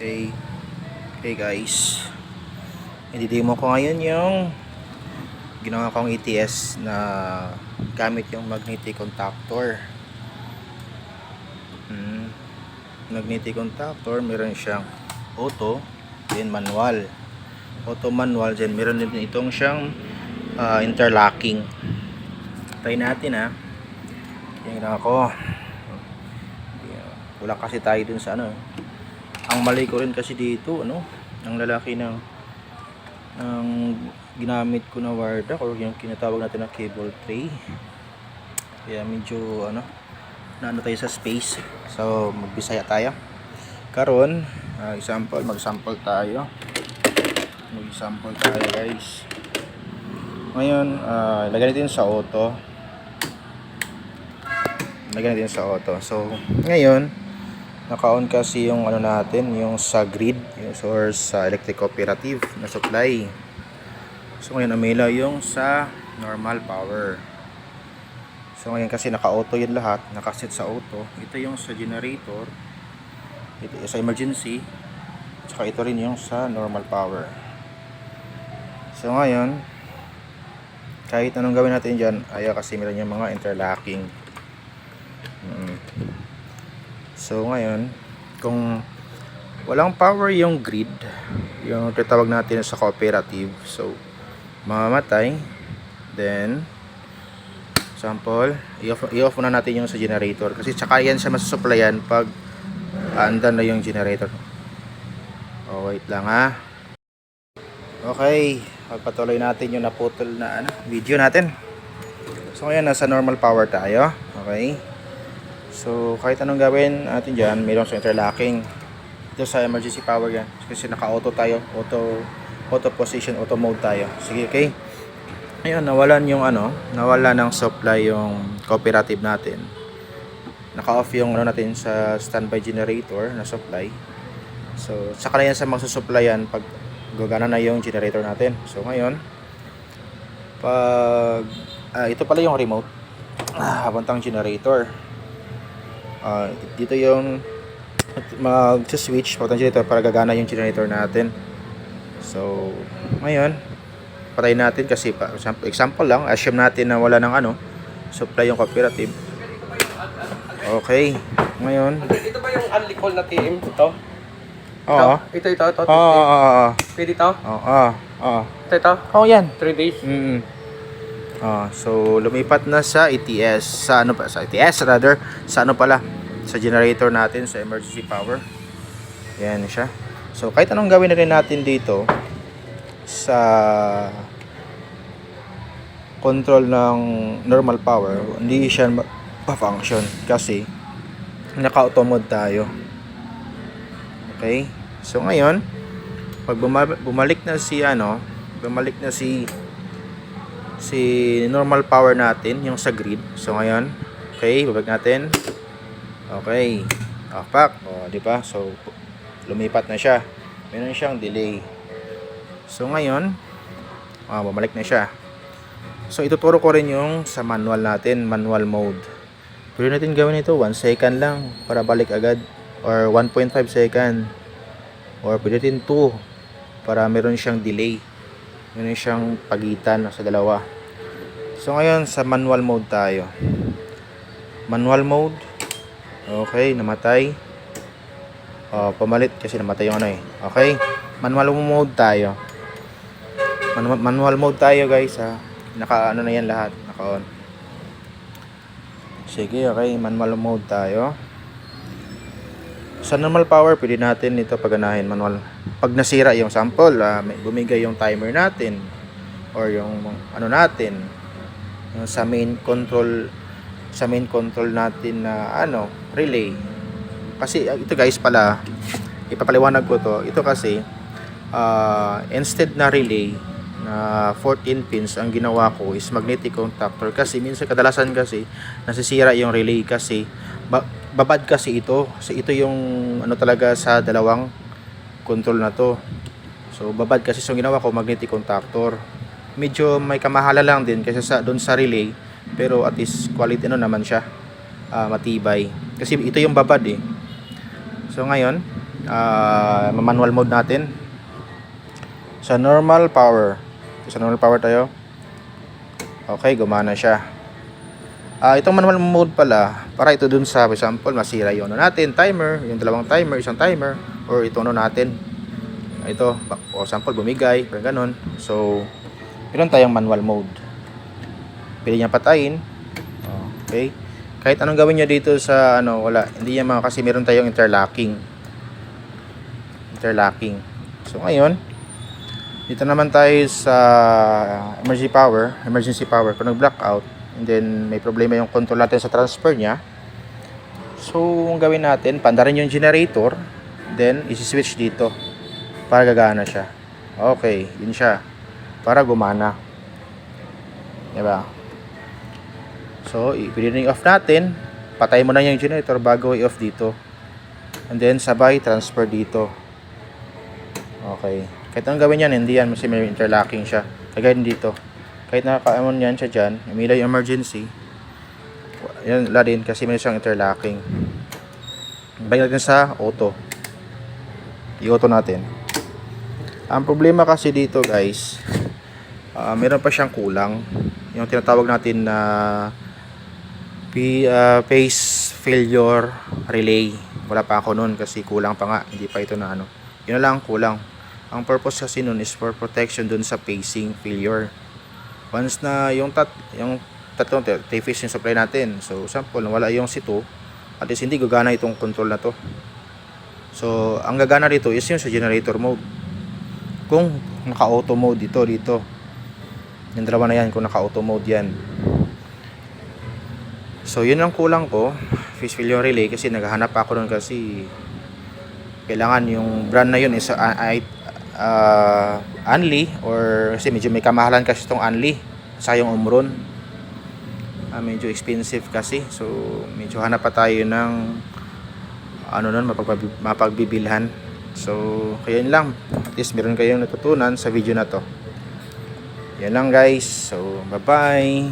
Okay, okay guys, i-demo ko ngayon yung ginawa kong ETS na gamit yung magnetic contactor. Magnetic contactor, meron siyang auto, then manual. Auto manual, then meron din itong siyang interlocking. Try natin yung ginawa ko. Wala kasi tayo dun sa ang mali ko rin kasi dito ang lalaki ng ginamit ko na wire duct or yung kinatawag natin na cable tray, kaya medyo naano tayo sa space. So magbisaya tayo karon. Mag-sample tayo guys. Ngayon lagyan natin sa auto, so ngayon naka-on kasi yung natin, yung sa grid, yung source sa electric cooperative na supply. So ngayon umila yung sa normal power. So ngayon kasi naka-auto yun lahat, nakaset sa auto. Ito yung sa generator, ito sa emergency, tsaka ito rin yung sa normal power. So ngayon kahit anong gawin natin dyan, ayaw kasi meron yung mga interlocking. So ngayon, kung walang power yung grid, yung tinatawag natin sa cooperative, so mamamatay. Then example, i-off na natin yung sa generator kasi tsaka yan siya masusuplayan pag andan na yung generator. Wait lang Okay, pagpatuloy natin yung naputol na video natin. So ngayon nasa normal power tayo. Okay, so kahit anong gawin natin dyan, mayroon sa interlocking. Ito sa emergency power yan kasi naka-auto tayo, auto position, auto mode tayo. Sige, okay. Ayun, nawalan yung nawala ng supply yung cooperative natin. Naka-off yung natin sa standby generator na supply. So saka na yan sa magsusuplayan pag gagana na yung generator natin. So ngayon, pag ito pala yung remote papuntang generator. Dito yung mag-switch papuntang generator para gagana yung generator natin. So ngayon patay natin kasi example lang, assume natin na wala ng supply yung cooperative. Okay, ngayon ito ba yung unlicol na TM ito? Oo. Ito. Pwede ito? Oo. Ito? Oh, yan. 3 days? So lumipat na sa ETS, sa ETS rather, sa sa generator natin sa emergency power. Yan siya. So kahit anong gawin na rin natin dito sa control ng normal power, hindi siya pa-function kasi naka-auto mode tayo. Okay? So ngayon, pag bumalik na si normal power natin, yung sa grid. So ngayon, okay, babalik natin. Okay. Pak. Di ba? So lumipat na siya. Meron siyang delay. So ngayon, bumalik na siya. So ituturo ko rin yung sa manual natin, manual mode. Pwede natin gawin ito 1 second lang para balik agad, or 1.5 second, or pwede din 2 para meron siyang delay, meron siyang pagitan sa dalawa. So ngayon sa manual mode tayo. Manual mode. Okay, namatay. Pamalit kasi namatay yung Okay, manual mode tayo. Manual mode tayo guys naka na yan lahat, naka-on. Sige, okay, manual mode tayo. Sa normal power, pwede natin ito paganahin manual. Pag nasira yung sample, bumigay yung timer natin or yung natin yung sa main control natin na relay. Kasi ito guys pala, ipapaliwanag ko to. Ito kasi instead na relay na 14 pins, ang ginawa ko is magnetic contactor kasi minsan kadalasan kasi nasisira yung relay kasi babad kasi ito. So ito yung talaga sa dalawang control na to. So babad kasi, so ginawa ko magnetic contactor. Medyo may kamahala lang din kasi doon sa relay, pero at least quality naman siya, matibay kasi ito yung babad So ngayon manual mode natin. Sa normal power. Sa normal power tayo. Okay, gumana siya. Itong manual mode pala, para ito dun sa, for example, masira yung ano natin, timer, yung dalawang timer, isang timer, or ito ano natin. Ito, for example, bumigay, or ganun. So, meron tayong manual mode. Pwede niya patayin. Okay. Kahit anong gawin niyo dito sa ano, wala, hindi niya kasi meron tayong interlocking. So, ngayon, dito naman tayo sa emergency power. Kung nag-blackout, and then may problema yung control natin sa transfer niya. So, ang gawin natin, pandarin yung generator, then isi-switch dito para gagana siya. Okay, yun siya. Para gumana. Diba? So, i-ring off natin. Patay mo na yung generator bago i-off dito. And then, sabay transfer dito. Okay. Kahit anong gawin yan, hindi yan. Kasi may interlocking siya. Kagaya dito. Kahit nakaka-amon yan siya dyan, umila yung emergency, yan wala din kasi may siyang interlocking. Balik natin sa auto. I-auto natin. Ang problema kasi dito guys, meron pa siyang kulang. Yung tinatawag natin na phase failure relay. Wala pa ako nun kasi kulang pa nga. Hindi pa ito na ano. Yun na lang kulang. Ang purpose kasi nun is for protection dun sa phasing failure. Once na yung tatlong phase yung supply natin. So, sample, wala yung C2, at least hindi gagana itong control na to. So, ang gagana dito is yung sa generator mode. Kung naka-auto mode dito. Yung dalawa na yan, kung naka-auto mode yan. So, yun ang kulang ko. Phase failure relay kasi naghahanap ako nun kasi kailangan yung brand na yun is Anli, or kasi medyo may kamahalan kasi itong Anli sa yung Omron. Medyo expensive kasi, so medyo hanap pa tayo ng ano nun, mapagbibilhan. So kaya yun lang, at least meron kayong natutunan sa video na to. Yan lang guys, so bye bye.